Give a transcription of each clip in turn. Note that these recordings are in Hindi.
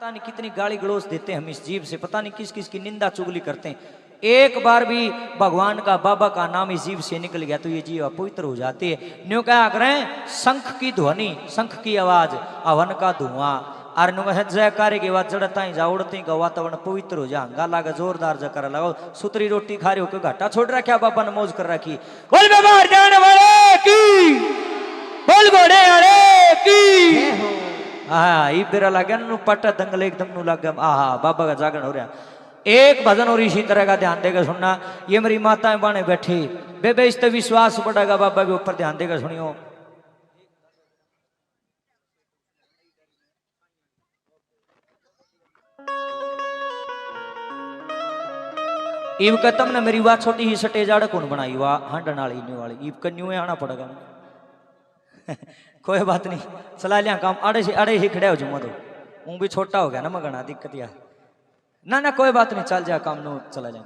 पता नहीं कितनी गाली गलौज देते हैं हम इस जीव से, पता नहीं किस किस की निंदा चुगली करते हैं। एक बार भी भगवान का बाबा का नाम इस जीव से निकल गया तो ये जीव अपवित्र हो जाती है। न्यू क्या करें, शंख की ध्वनि, शंख की आवाज, हवन का धुआं और जयकारे के बाद जड़ता ही जा उड़ते का वातावरण पवित्र हो जा। गाला का जोरदार जयकारा लगाओ। सुतरी रोटी खा रहे हो, घाटा छोड़ रखा बाबा ने मौज कर रखी। बोल बाबा जाने वाले की, बोल घोड़े वाले की। हाँ ई बेरा लगे नु पट दंगल एकदम नु लग गया। आहा बाबा का जागरण हो रहा। एक भजन और इसी तरह का ध्यान देकर सुनना। ये मेरी माताएं बाने बैठी, बेबे इस विश्वास बढ़ेगा बाबा के ऊपर, ध्यान देकर सुनियो। इव का तुमने मेरी बात छोटी ही सटे जाड़ कौन बनाई वाह हांडन वाली न्यू वाली इव कन्यू में आना पड़ेगा। कोई बात नहीं, चला लिया काम। अड़े ही खड़े हो जुम्मा तो वो भी छोटा हो गया ना मगना, दिक्कत या ना ना कोई बात नहीं, चल जा काम नो चला जा।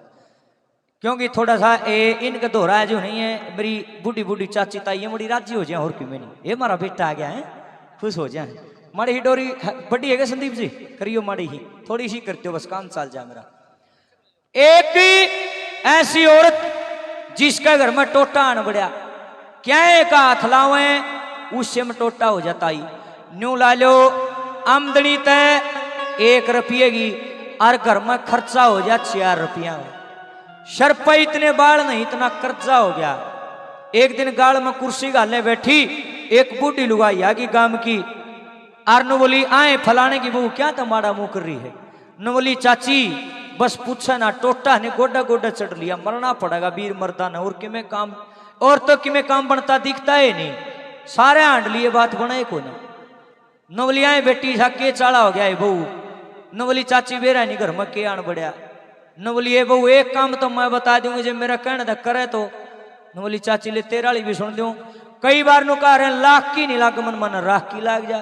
क्योंकि थोड़ा सा इनका दोहरा जो नहीं है, मेरी बूढ़ी बूढ़ी चाची ताई ये बड़ी राजी हो जाए और क्यों नहीं, ये हमारा बेटा आ गया है, खुश हो जाए। माड़ी ही डोरी बड़ी है संदीप जी, करियो माड़ी ही थोड़ी सी करते हो बस, काम चल जा मेरा। एक ऐसी औरत जिसका घर में टोटा आन बढ़िया, क्या एक हाथ लावे उससे में टोटा हो जाता ही। न्यू ला लो आमदनी तय 1 रुपये की और घर में खर्चा हो जाए 4 रुपया। सर पे इतने बाल नहीं, इतना कर्जा हो गया। एक दिन गाल में कुर्सी गालने बैठी एक बूढ़ी लुगाई आ गई गांव की, और न बोली आए फलाने की बहू क्या तुम्हारा मुंह कर रही है। न बोली चाची बस पूछा ना, टोटा ने गोडा गोडा चढ़ लिया, मरना पड़ेगा वीर मर्दा ने। और किमें काम, और तो किमें काम बनता दिखता है नहीं, सारे हांड लिए बात बनाए को ना। नवलियाएं बेटी के चाला हो गया है बहू। नवली चाची बेरा नहीं घर में के आन बढ़िया। नवली बहू एक काम तो मैं बता दूंगी जो मेरा कहना था करे तो। नवली चाची ले तेरा भी सुन दूं, कई बार नु कह रहे लाख की नहीं लाग मन मन राख की लाग जा।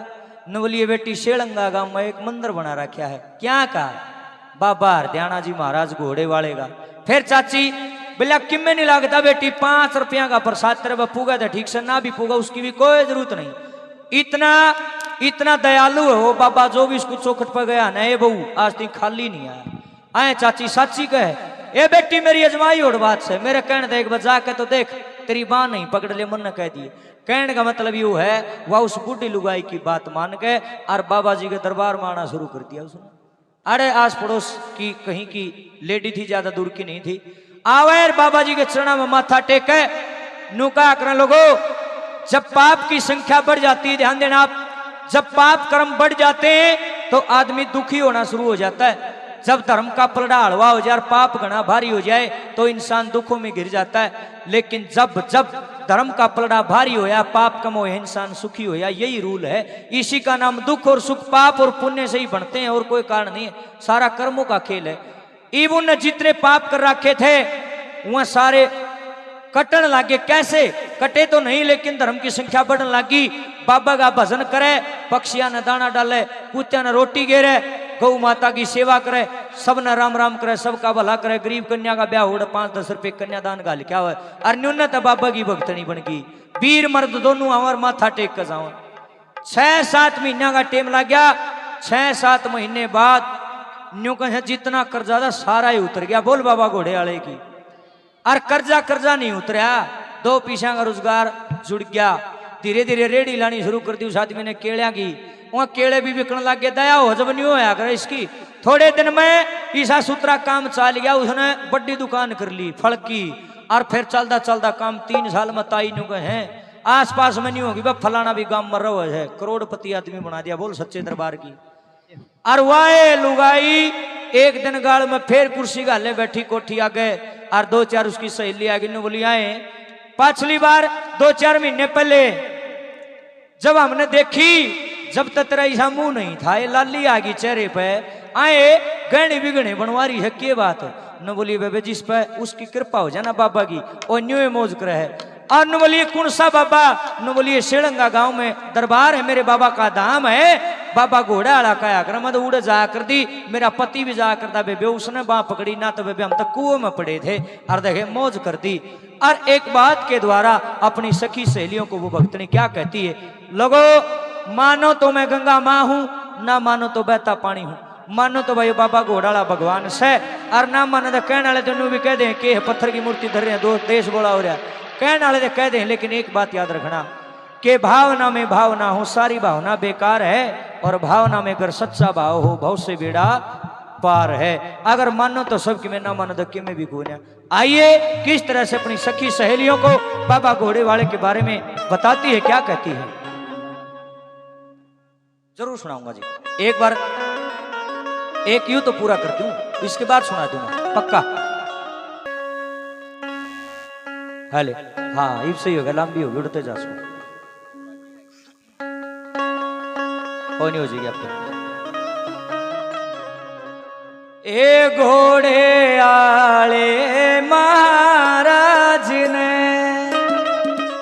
नवली बेटी शेलंगा गांव में एक मंदिर बना रखा है, क्या कहा बाबा हरदयाना जी महाराज घोड़े वाले का। फिर चाची बोला किमें नहीं लागता बेटी, 5 रुपया का प्रसाद तेरे पे पूगा था ठीक से, ना भी पूगा उसकी भी कोई जरूरत नहीं। इतना दयालु है वो बाबा, जो भी इसको चौखट पर गया ना ये बहू आज तक खाली नहीं आया। आए चाची साची कहे, ए बेटी मेरी अजमाई और बात से मेरे कहने दे एक बार जाके तो देख, तेरी बाँ नहीं पकड़ ले मन ने कह दिए। कहने का मतलब यू है वह उस बूढ़ी लुगाई की बात मान के और बाबा जी के दरबार में आना शुरू कर दिया उसने। अरे आस पड़ोस की कहीं की लेडी थी, ज्यादा दूर की नहीं थी। आवे बाबा जी के चरणों में माथा टेके, नुका कर लोगो जब पाप की संख्या बढ़ जाती है, ध्यान देना आप, जब पाप कर्म बढ़ जाते हैं तो आदमी दुखी होना शुरू हो जाता है। जब धर्म का पलड़ा हलवा हो जाए, पाप घना भारी हो जाए तो इंसान दुखों में गिर जाता है। लेकिन जब धर्म का पलड़ा भारी होया, पाप कम हो, इंसान सुखी होया, यही रूल है। इसी का नाम दुख और सुख, पाप और पुण्य से ही बनते हैं और कोई कारण नहीं है, सारा कर्मों का खेल है। इवन ने जितने पाप कर रखे थे वह सारे कटन लागे। कैसे कटे तो नहीं, लेकिन धर्म की संख्या बढ़ने लगी। बाबा का भजन करे, पक्षियां ने दाना डाले, कुत्तियां ने रोटी घेरे, गौ माता की सेवा करे, सब ने राम राम करे, सबका भला करे। गरीब कन्या का ब्याह हो 5-10 रुपये कन्यादान का लिखा हुआ है। और न्यूनत बाबा की भक्तनी बन गई। वीर मर्द दोनों हमार माथा टेक कर जाओ। 6-7 महीना का टेम लग गया। 6-7 महीने बाद न्यू कहे जितना कर्जा था सारा ही उतर गया। बोल बाबा घोड़े वाले की। और कर्जा नहीं उतरा, 2 पैसा का रोजगार जुड़ गया। धीरे धीरे रेडी लानी शुरू कर दी उस आदमी ने केलिया की। वहां केले भी बिकने लग गए, दया हो जब नहीं होया कर इसकी। थोड़े दिन में ईसा सूत्रा काम चल गया, उसने बड़ी दुकान कर ली फल की। और फिर चलता चलता काम 3 साल में ताई नु कहे आस पास में नहीं होगी, फलाना भी गांव मर रहा है, करोड़पति आदमी बना दिया। बोल सच्चे दरबार की। और वाए लुगाई एक दिन गाड़ में फिर कुर्सी गाले बैठी कोठी आ गए, और 2-4 उसकी सहेली आ गई। नु बोली आए पिछली बार 2-4 महीने पहले जब हमने देखी, जब तक तेरा ऐसा मुंह नहीं था, ये लाली आ गई चेहरे पे, आए गहने बिगड़े बनवारी है, क्या बात है। न बोलिए बेबे जिस पे उसकी कृपा हो जाए ना बाबा की, और न्यू मौज करे है। और न बोलिए कौन सा बाबा, न बोलिए शेलंगा गांव में दरबार है, मेरे बाबा का धाम है। बाबा घोड़ा आला काया कर, मैं तो उड़ जा कर दी, मेरा पति भी जा करता बेबे, उसने बाँ पकड़ी ना तो बेबे हम तो कुएं में पड़े थे, और देखे मौज कर दी। और एक बात के द्वारा अपनी सखी सहेलियों को वो भक्तनी क्या कहती है, लोगो मानो तो मैं गंगा माँ हूं, ना मानो तो बहता पानी हूँ, मानो तो भाई बाबा घोड़ाला भगवान से, और ना मानो तो कहने वाले तेन भी कह दें कि पत्थर की मूर्ति धर रहे दो देश बोला हो रहा, कहने वाले तो कह दें। लेकिन एक बात याद रखना कि भावना में भावना हो, सारी भावना बेकार है, और भावना में अगर सच्चा भाव हो भाव से बेड़ा पार है। अगर मानो तो सबकी में, ना मानो तो कि में भी कोई। आइए किस तरह से अपनी सखी सहेलियों को बाबा घोड़े वाले के बारे में बताती है, क्या कहती है, जरूर सुनाऊंगा जी। एक बार एक यूं तो पूरा कर दूं, इसके बाद सुना दूंगा पक्का। हेले हाँ इब सही होगा, लंबी होगी, उड़ते जा सो हो नहीं हो जाएगी आपके। ए घोड़े आले महाराज ने,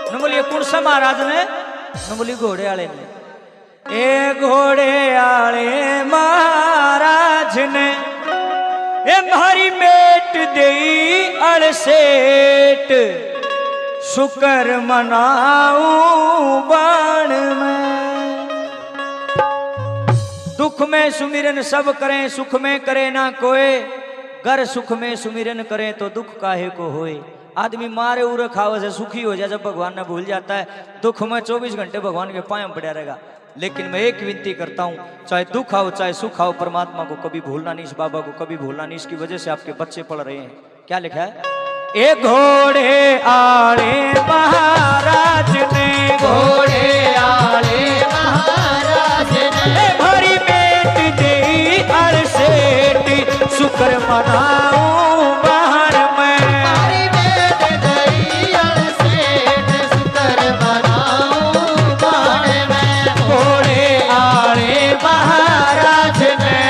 न बोलिए कौन सा महाराज ने, न बोलिए घोड़े आले ने। ए घोड़े आले महाराज ने ए मारी मेट देई अड़सेट, शुक्र मनाऊं बाण में। दुख में सुमिरन सब करें, सुख में करे ना कोई, गर सुख में सुमिरन करें तो दुख काहे को होए। आदमी मारे उरे खावे से सुखी हो जाए जब भगवान ने भूल जाता है, दुख में 24 घंटे भगवान के पांव में पड़ा रहेगा। लेकिन मैं एक विनती करता हूँ, चाहे दुख आओ चाहे सुख आओ, परमात्मा को कभी भूलना नहीं, इस बाबा को कभी भूलना नहीं। इसकी वजह से आपके बच्चे पढ़ रहे हैं। क्या लिखा है? ए घोड़े आले महाराज ने, घोड़े आले महाराज ने भरी मेट देई अड़सेट, शुक्र मनाऊं बाहर में। भरी मेट देई अड़सेट, शुक्र मनाऊं बाहर में। घोड़े आले महाराज ने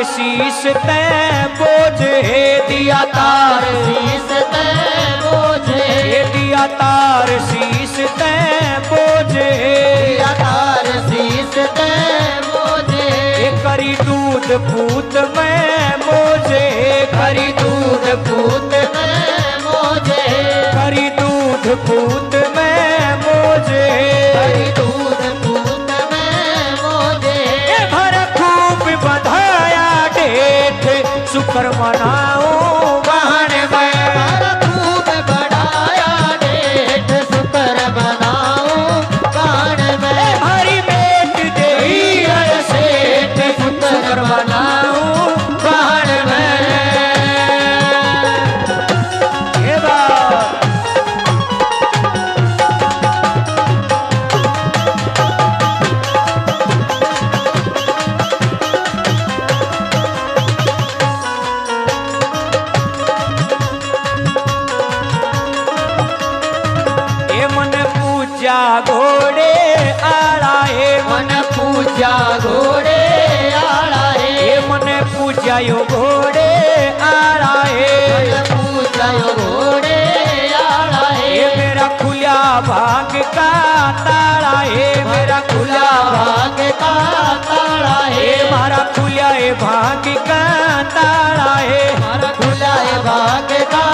शीश ते बोझ है, दिया तार शीश ते बोझ है, दिया तार शीश ते बोझ है, दिया तार शीश ते बोझ है। करी दूध पूत में मोजे, करी दूध पूत में मोजे, करी दूध पूत में मोजे, करी दूध पूत में मोजे। भर खूब बधाया शुक्र मनाऊं बाहर में। खूब बढ़ाया डेठ, शुक्र मनाऊं बाहर में। हरी मेट देई अड़सेट, शुक्र मनाऊं बाहर में। ये बात घोड़े आला है, मन पूजा घोड़े आला है, मन पूजा यो घोड़े आला है, मन पूजा यो घोड़े आला है। मेरा खुला भाग का ताला है, मेरा खुला भाग का ताला है, मारा खुला भाग का ताला है, मारा खुला भाग का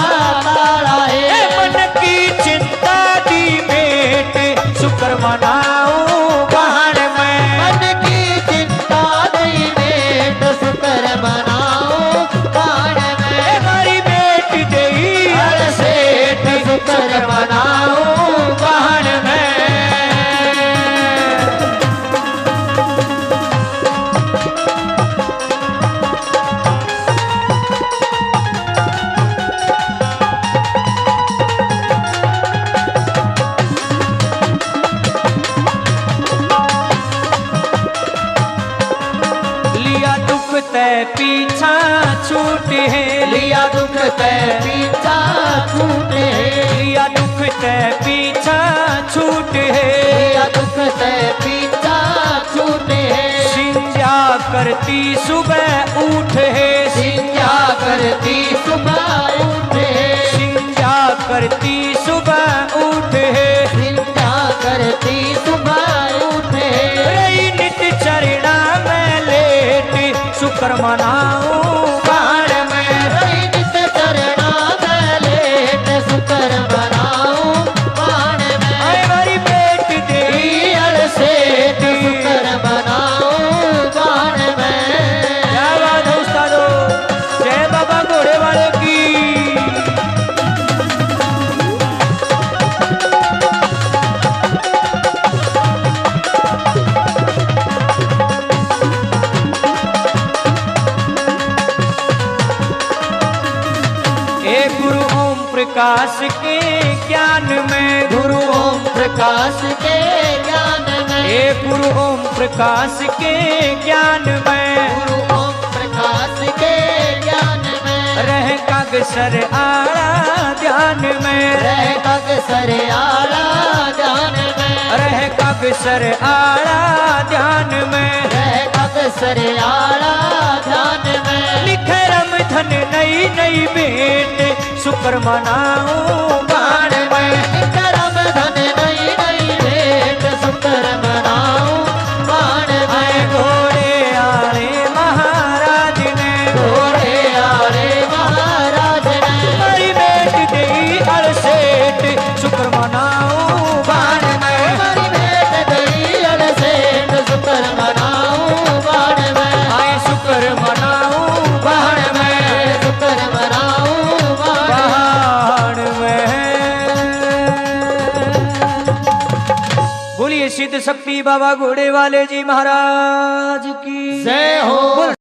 ताला है। मन की चिंता दी भेंट, शुक्र मनाऊं बाहर में। मन की चिंता दी भेंट, शुक्र मनाऊं बाहर में। हमारी बेट देई अड़सेट, शुक्र मनाऊं बाहर में। पीछा छूटे है, लिया दुख ते पीछा छूटे है, लिया दुख ते पीछा छूटे है, लिया दुख ते पीछा छूटे है। सिंजा करती सुबह उठ है, सिंजा करती सुबह उठ है, सिंजा करती सुबह उठ है, सिंजा करती सुबह उठ है। रही नित चरणा में शुक्र मनाऊं बाण में रही नित चरणा में लेट शुक्र मनाऊं बाण में आए मारी पेट दे सेठ शुक्र मनाऊं बाण में। क्या बात है उस्तादो, जय बाबा घोड़े वाले की। एक गुरु ओम प्रकाश के ज्ञान में गुरु ओम प्रकाश के ज्ञान में एक गुरु ओम प्रकाश के ज्ञान में गुरु ओम प्रकाश के ज्ञान में रह कागसर आड़ा ध्यान में रह अक्सर आला ध्यान में रह कागसर आड़ा ध्यान में रह अक्सर आला ध्यान में लिखे रम धन नई नई भेंट शुक्र मनाऊं बाण में करम धन नई नई भेंट शुक्र मनाऊं बाण आए में। घोड़े आले महाराज ने घोड़े आले महाराज ने हमारी बेट गई अलसेट शुक्र मनाऊं बाण में हमारी भेंट गई अलसेठ शुक्र मनाऊं बाण में आए शुक्र मनाऊं बाण में शुक्र मनाऊं बाण बाण में। बोलिए सिद्ध शक्ति बाबा घोड़े वाले जी महाराज की जय हो।